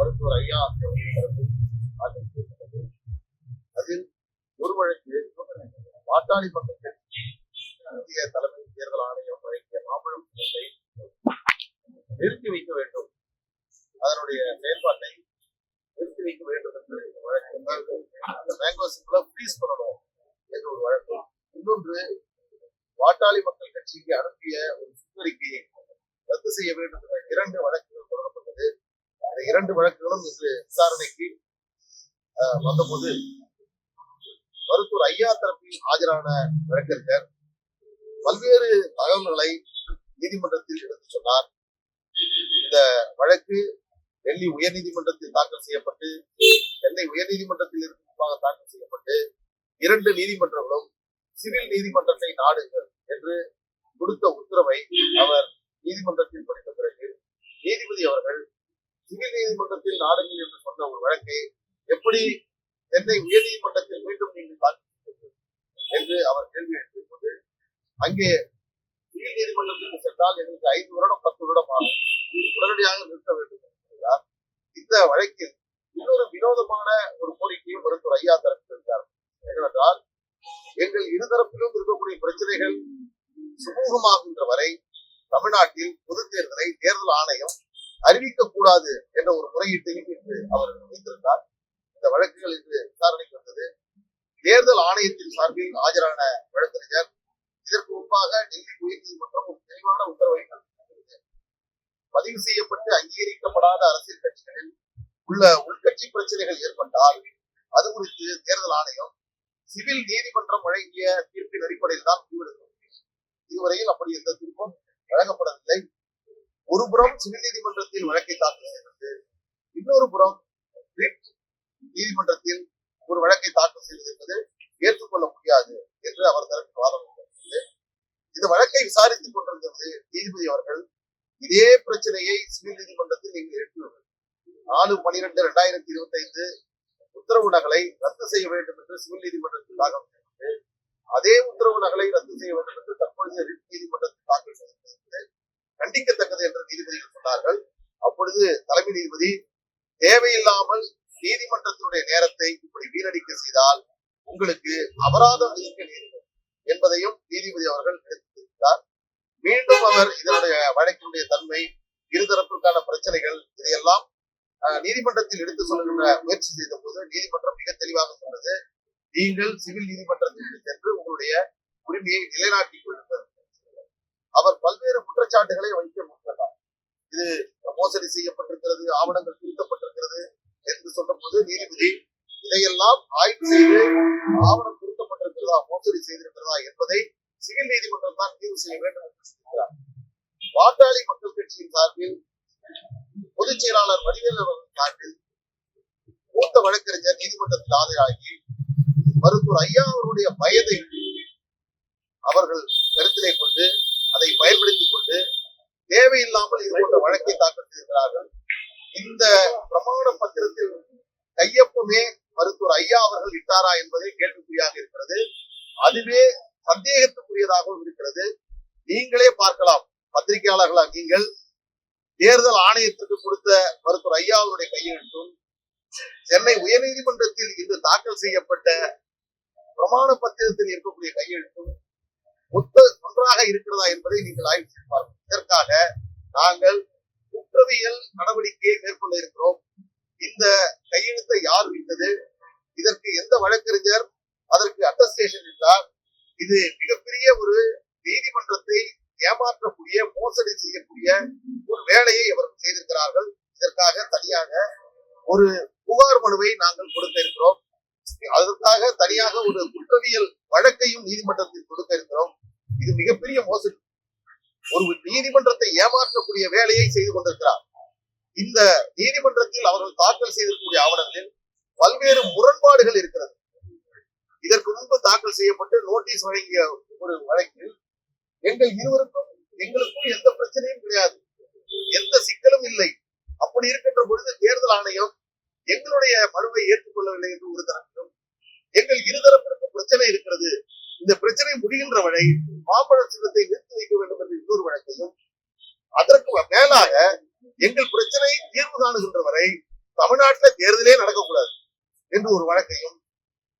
மருத்துவர் ஐயா அதில் ஒரு வழக்கு பாட்டாளி மக்கள் கட்சி இந்திய தலைமை தேர்தல் ஆணையம் வழங்கிய மாம்பழம் திட்டத்தை நிறுத்தி வைக்க வேண்டும், அதனுடைய செயல்பாட்டை நிறுத்தி வைக்க வேண்டும் என்று வழக்கு. அந்த மேங்கோ சிம்பிளை ஃப்ரீஸ் பண்ணணும் என்று ஒரு வழக்கு. இன்னொன்று, பாட்டாளி மக்கள் கட்சிக்கு அனுப்பிய ஒரு சுற்றறிக்கையை ரத்து செய்ய வேண்டும் என்ற 2 வழக்குகள் தொடரப்பட்டது. இந்த 2 வழக்குகளும் இன்று விசாரணைக்கு வந்தபோது மருத்துவர் ஐயா தரப்பில் ஆஜரான வழக்கறிஞர் பல்வேறு தகவல்களை நீதிமன்றத்தில் எடுத்து சொன்னார். இந்த வழக்கு டெல்லி உயர்நீதிமன்றத்தில் தாக்கல் செய்யப்பட்டு, சென்னை உயர்நீதிமன்றத்தில் முன்பாக தாக்கல் செய்யப்பட்டு 2 நீதிமன்றங்களும் சிவில் நீதிமன்றத்தை நாடுங்கள் என்று கொடுத்த உத்தரவை அவர் நீதிமன்றத்தில் படித்த பிறகு நீதிபதி அவர்கள் சிவில் நீதிமன்றத்தில் நாடுங்கள் என்று சொன்ன ஒரு வழக்கை எப்படி சென்னை உயர்நீதிமன்றத்தில் மீண்டும் நீங்கள் தாக்கல் செய்வீர்கள் என்று அவர் கேள்வி எழுப்பிய போது, அங்கே சிவில் நீதிமன்றத்திற்கு சென்றால் எங்களுக்கு 5 வருடம் 10 வருடம் ஆகும், உடனடியாக நிறுத்த வேண்டும் என்கிறார். இந்த வழக்கில் இன்னொரு வினோதமான ஒரு கோரிக்கையும் மருத்துவர் ஐயா தரப்பில் இருந்தார். என்னவென்றால், எங்கள் இருதரப்பிலும் இருக்கக்கூடிய பிரச்சனைகள் சுமூகமாகின்ற வரை தமிழ்நாட்டில் பொது தேர்தலை தேர்தல் ஆணையம் அறிவிக்க கூடாது என்ற ஒரு முறையீட்டையும் இன்று அவர் வைத்திருந்தார். இந்த வழக்குகள் இன்று விசாரணைக்கு வந்தது. தேர்தல் ஆணையத்தின் சார்பில் ஆஜரான வழக்கறிஞர் இதற்கு முன்பாக டெல்லி உயர்நீதிமன்றம் ஒரு தெளிவான உத்தரவை பதிவு செய்யப்பட்டு அங்கீகரிக்கப்படாத அரசியல் கட்சிகளில் உள்ள உள்கட்சி பிரச்சனைகள் ஏற்பட்டால் அது குறித்து தேர்தல் ஆணையம் சிவில் நீதிமன்றம் வழங்கிய தீர்ப்பின் அடிப்படையில் தான் முடிவெடுக்க முடியும். இதுவரையில் அப்படி எந்த தீர்ப்பும் வழங்கப்படவில்லை. ஒரு புறம் சிவில் நீதிமன்றத்தில் வழக்கை தாக்கல் செய்வது, இன்னொரு புறம் நீதிமன்றத்தில் ஒரு வழக்கை தாக்கல் செய்வது என்பது ஏற்றுக்கொள்ள முடியாது என்று அவர் தரப்பில் வாதம். இந்த வழக்கை விசாரித்துக் கொண்டிருந்தது நீதிபதி அவர்கள் இதே பிரச்சனையை சிவில் நீதிமன்றத்தில் நீங்கள் எழுப்பியுள்ளது 4/12/2025 உத்தரவு நகலை ரத்து செய்ய வேண்டும் என்று சிவில் நீதிமன்றத்தில் தாக்கல் செய்தது. அதே உத்தரவு நகலை ரத்து செய்ய வேண்டும் என்று தற்பொழுது நீதிமன்றத்தில் தாக்கல் செய்திருக்கிறது கண்டிக்கத்தக்கது என்று நீதிபதிகள் சொன்னார்கள். அப்பொழுது தலைமை நீதிபதி தேவையில்லாமல் நீதிமன்றத்தினுடைய நேரத்தை இப்படி வீணடிக்க செய்தால் உங்களுக்கு அபராதம் விதிக்க நேரிடும் என்பதையும் நீதிபதி அவர்கள் எடுத்திருக்கிறார். மீண்டும் அவர் இதனுடைய வழக்கினுடைய தன்மை, இருதரப்பிற்கான பிரச்சனைகள், இதையெல்லாம் நீதிமன்றத்தில் எடுத்து சொல்லுகின்ற முயற்சி செய்த போது நீதிமன்றம் மிக தெளிவாக சொன்னது, நீங்கள் சிவில் நீதிமன்றத்திற்கு சென்று உங்களுடைய உரிமையை நிலைநாட்டிக் கொள்ளுங்கள். அவர் பல்வேறு குற்றச்சாட்டுகளை வைக்க முற்பட்டார். இது மோசடி செய்யப்பட்டிருக்கிறது, ஆவணங்கள் திருத்தப்பட்டிருக்கிறது என்று சொன்ன போது நீதிபதி இதையெல்லாம் ஆய்வு செய்து ஆவணம் திருத்தப்பட்டிருக்கிறதா, மோசடி செய்திருக்கிறதா என்பதை சிவில் நீதிமன்றம் தான் தீர்வு செய்ய வேண்டும் என்று சொல்கிறார். பாட்டாளி மக்கள் கட்சியின் சார்பில் பொதுச் செயலாளர் வடிவேல் அவர்கள் சார்பில் மூத்த வழக்கறிஞர் நீதிமன்றத்தில் ஆஜராகி மருத்துவர் ஐயா அவர்களுடைய வயதை அவர்கள் கருத்திலே கொண்டு அதை பயன்படுத்திக் கொண்டு தேவையில்லாமல் இது போன்ற வழக்கை தாக்கல் செய்திருக்கிறார்கள். இந்த பிரமாண பத்திரத்தில் கையொப்பமே மருத்துவர் ஐயா அவர்கள் இட்டாரா என்பதை கேள்விக்குறியாக இருக்கிறது. அதுவே சந்தேகத்துக்குரியதாகவும் இருக்கிறது. நீங்களே பார்க்கலாம், பத்திரிகையாளர்களா நீங்கள் தேர்தல் ஆணையத்திற்கு கொடுத்த மருத்துவர் ஐயா அவருடைய கையெழுத்தும் சென்னை உயர்நீதிமன்றத்தில் இன்று தாக்கல் செய்யப்பட்ட பிரமாண பத்திரத்தில் இருக்கக்கூடிய கையெழுத்தும் ஒன்றாக இருக்கிறதா என்பதை நீங்கள் ஆய்வு செய்து பார்க்கணும். இதற்காக நாங்கள் குற்றவியல் நடவடிக்கையை மேற்கொள்ள இருக்கிறோம். இந்த கையெழுத்தை யார் விட்டது, இதற்கு எந்த வழக்கறிஞர் அதற்கு அட்டஸ்டேஷன் இட்டார், இது மிகப்பெரிய ஒரு நீதிமன்றத்தை ஏமாற்றக்கூடிய, மோசடி செய்யக்கூடிய ஒரு வேலையை அவர்கள் செய்திருக்கிறார்கள். இதற்காக தனியாக ஒரு புகார் மனுவை நாங்கள் கொடுக்க இருக்கிறோம். அதற்காக தனியாக ஒரு குற்றவியல் வழக்கையும் நீதிமன்றத்தில் கொடுக்க இருக்கிறோம். இது மிகப்பெரிய மோசடி, ஒரு நீதிமன்றத்தை ஏமாற்றக்கூடிய வேலையை செய்து கொண்டிருக்கிறார். இந்த நீதிமன்றத்தில் அவர்கள் தாக்கல் செய்திருக்கக்கூடிய ஆவணங்களில் பல்வேறு முரண்பாடுகள் இருக்கிறது. இதற்கு முன்பு தாக்கல் செய்யப்பட்டு நோட்டீஸ் வழங்கிய ஒரு வழக்கில் எங்களுக்கும் எந்த பிரச்சனையும் கிடையாது, எந்த சிக்கலும் இல்லை. அப்படி இருக்கின்ற பொழுது தேர்தல் ஆணையம் எங்களுடைய மனுவை ஏற்றுக்கொள்ளவில்லை என்று ஒரு தரப்பிலும், எங்கள் இருதரப்பிற்கும் பிரச்சனை இருக்கிறது, இந்த பிரச்சனை முடிகின்ற வரை மாம்பழ சின்னத்தை நிறுத்தி வைக்க வேண்டும் என்று இன்னொரு வழக்கையும், அதற்கு மேலாக எங்கள் பிரச்சனை தீர்வு காணுகின்ற வரை தமிழ்நாட்டுல தேர்தலே நடக்கக்கூடாது என்று ஒரு வழக்கையும்,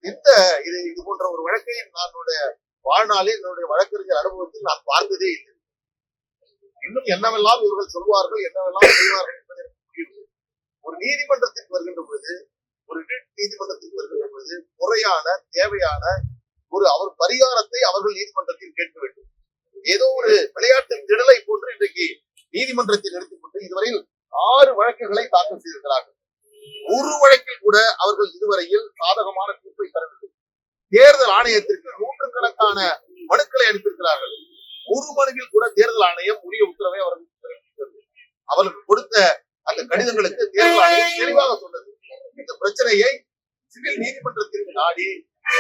இது போன்ற ஒரு வழக்கை என்னுடைய வாழ்நாளில் என்னுடைய வழக்கறிஞர் அனுபவத்தில் நான் பார்த்ததே இல்லை. இன்னும் என்னவெல்லாம் இவர்கள் சொல்வார்கள், என்னவெல்லாம் செய்வார்கள் என்பது எனக்கு புரியவில்லை. ஒரு நீதிமன்றத்திற்கு வருகின்ற பொழுது, ஒரு நீதிமன்றத்திற்கு வருகின்ற பொழுது முறையான தேவையான அவர் பரிகாரத்தை அவர்கள் நீதிமன்றத்தில் கேட்க வேண்டும். ஏதோ ஒரு விளையாட்டு திடலை போன்று இன்றைக்கு நீதிமன்றத்தில் எடுத்துக்கொண்டு இதுவரையில் 6 வழக்குகளை தாக்கல் செய்திருக்கிறார்கள். ஒரு வழக்கில் கூட அவர்கள் இதுவரையில் சாதகமான தீர்ப்பை தரவில்லை. தேர்தல் ஆணையத்திற்கு 100கணக்கான மனுக்களை அனுப்பியிருக்கிறார்கள். ஒரு மனுவில் கூட தேர்தல் ஆணையம் உரிய உத்தரவை அவர்களுக்கு கொடுத்த அந்த கடிதங்களுக்கு தேர்தல் ஆணையம் தெளிவாக சொன்னது, இந்த பிரச்சனையை சிவில் நீதிமன்றத்திற்கு நாடி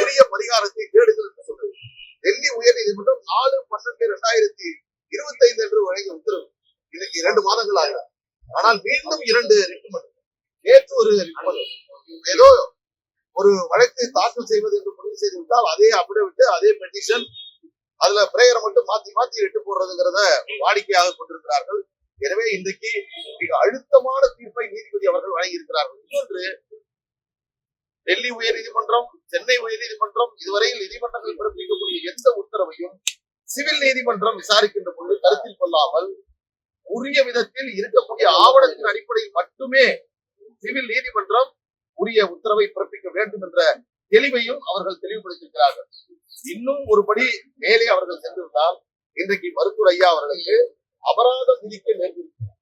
உரிய பரிகாரத்தை தேடுங்கள் என்று சொன்னது. டெல்லி உயர் நீதிமன்றம் 4/12/2025 என்று வழங்கிய உத்தரவு இன்னைக்கு 2 மாதங்கள் ஆகிறது. ஆனால் மீண்டும் 2 ரிட்மண்ட், நேற்று ஒரு ரிட்மண்ட், ஏதோ ஒரு வழக்கை தாக்கல் செய்வது என்று முடிவு செய்து விட்டால் அதே அபிடவிட், அதே பெட்டிஷன், அதுல பிரேயரை மட்டும் மாத்தி எட்டு போடுறதுங்கிறத வாடிக்கையாக கொண்டிருக்கிறார்கள். எனவே இன்றைக்கு மிக அழுத்தமான தீர்ப்பை நீதிபதி அவர்கள் வழங்கியிருக்கிறார்கள். இன்னொன்று, டெல்லி உயர் நீதிமன்றம், சென்னை உயர் நீதிமன்றம், இதுவரையில் நீதிமன்றங்கள் பிறப்பிக்கக்கூடிய எந்த உத்தரவையும் சிவில் நீதிமன்றம் விசாரிக்கின்ற பொழுது கருத்தில் கொள்ளாமல் உரிய விதத்தில் இருக்கக்கூடிய ஆவணத்தின் அடிப்படையில் மட்டுமே சிவில் நீதிமன்றம் உரிய உத்தரவை பிறப்பிக்க வேண்டும் என்ற தெளிவையும் அவர்கள் தெளிவுபடுத்தியிருக்கிறார்கள். இன்னும் ஒருபடி மேலே அவர்கள் சென்றிருந்தால் இன்றைக்கு மருத்துவர் ஐயா அவர்களுக்கு அபராதம் விதிக்க நேர்ந்திருக்கிறார்.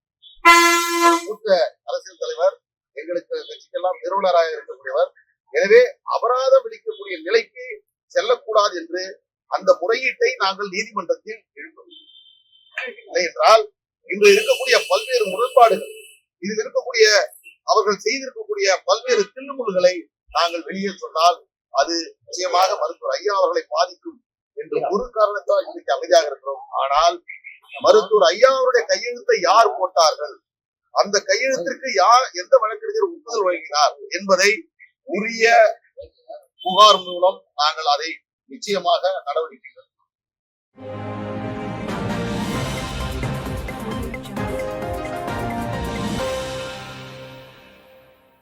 மூத்த அரசியல் தலைவர், எங்களுக்கு கட்சிக்கெல்லாம் நிறுவனராக இருக்கக்கூடியவர். எனவே அபராதம் விதிக்கக்கூடிய நிலைக்கு செல்லக்கூடாது என்று அந்த முறையீட்டை நாங்கள் நீதிமன்றத்தில் எழுப்பவில்லை. இல்லை என்றால் இன்று இருக்கக்கூடிய பல்வேறு முரண்பாடுகள், இதில் இருக்கக்கூடிய அவர்கள் செய்திருக்கக்கூடிய பல்வேறு தில்லுமுல்களை நாங்கள் வெளியே சொன்னால் அது நிச்சயமாக மருத்துவர் ஐயா அவர்களை பாதிக்கும் என்று ஒரு காரணத்தால் இன்றைக்கு அமைதியாக இருக்கிறோம். ஆனால் மருத்துவர் ஐயா அவருடைய கையெழுத்தை யார் போட்டார்கள், அந்த கையெழுத்திற்கு எந்த வழக்கறிஞர் ஒப்புதல் வழங்கினார் என்பதை உரிய புகார் மூலம் நாங்கள் அதை நிச்சயமாக நடவடிக்கை